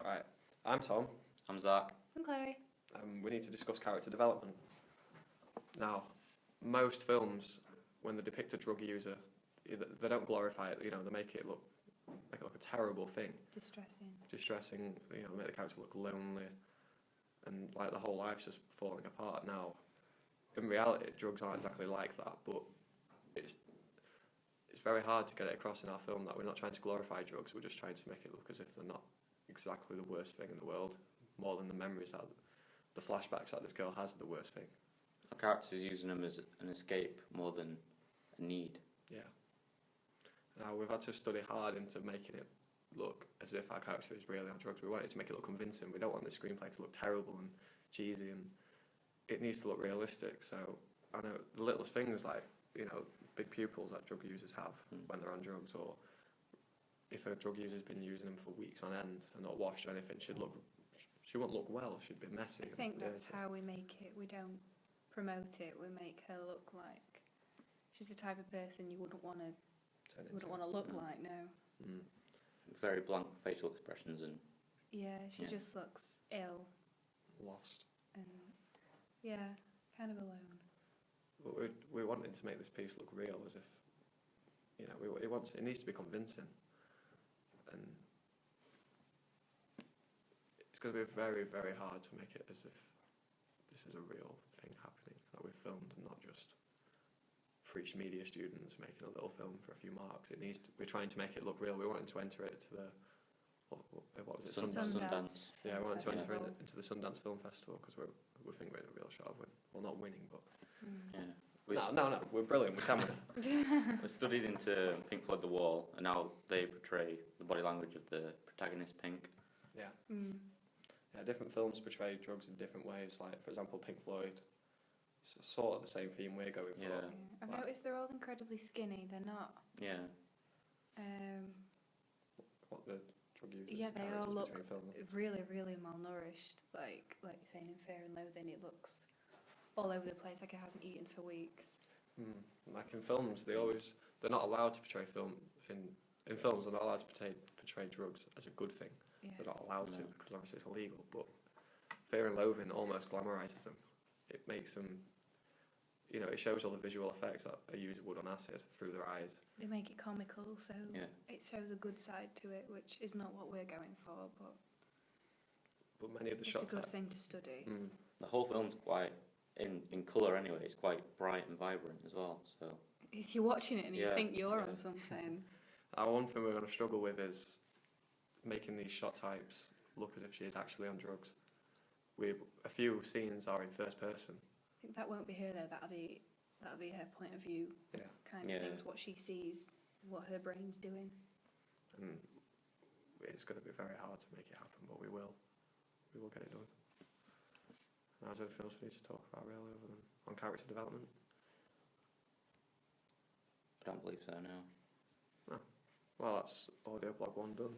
Right, I'm Tom. I'm Zach. I'm Chloe. We need to discuss character development. Now, most films, when they depict a drug user, they don't glorify it. You know, they make it look a terrible thing, Distressing. You know, make the character look lonely, and like the whole life's just falling apart. Now, in reality, drugs aren't exactly like that, but it's very hard to get it across in our film that we're not trying to glorify drugs. We're just trying to make it look as if they're not exactly the worst thing in the world, more than the memories that the flashbacks that this girl has are the worst thing. Our character's using them as an escape more than a need. Yeah. Now, we've had to study hard into making it look as if our character is really on drugs. We wanted to make it look convincing. We don't want the screenplay to look terrible and cheesy, and it needs to look realistic. So I know the littlest things like, you know, big pupils that drug users have when they're on drugs, or if a drug user's been using them for weeks on end and not washed or anything, she won't look well. She'd be messy. I think that's how we make it. We don't promote it. We make her look like she's the type of person you wouldn't want to look like. No. Very blank facial expressions and. Yeah, she just looks ill, lost, and kind of alone. But we're wanting to make this piece look real, as if, you know, it needs to be convincing, and it's going to be very, very hard to make it as if this is a real thing happening that we've filmed, and not just Freach media students making a little film for a few marks. We're trying to make it look real. We wanted to enter it to the what was it? Sundance. Yeah, we wanted to enter it into the Sundance Film Festival because we think we're in a real shot of not winning, but. Yeah. No, we're brilliant. We can win. We studied into Pink Floyd The Wall, and now they portray the body language of the protagonist, Pink. Yeah. Yeah, different films portray drugs in different ways. Like, for example, Pink Floyd, it's sort of the same theme we're going for. Yeah. I've noticed they're all incredibly skinny. They're not. Yeah. What the drug users? Yeah, they all look films. really, really malnourished. Like you're saying in Fear and Loathing, it looks all over the place, like it hasn't eaten for weeks. Like in films, they're not allowed to portray in films. They're not allowed to portray drugs as a good thing. Yeah. They're not allowed to because obviously it's illegal. But Fear and Loathing almost glamorizes them. It makes them, you know, it shows all the visual effects that a user would on acid through their eyes. They make it comical, so it shows a good side to it, which is not what we're going for. But many of the it's shots. It's a good thing to study. The whole film's quite in colour anyway. It's quite bright and vibrant as well. So. If you're watching it and you think you're on something. One thing we're going to struggle with is making these shot types look as if she is actually on drugs. A few scenes are in first person. I think that won't be her though. That'll be her point of view. Kind of things, what she sees, what her brain's doing. And it's going to be very hard to make it happen, but we will get it done. Now, is there anything else we need to talk about really other than on character development? I don't believe so, no. Well, that's audio blog 1 done.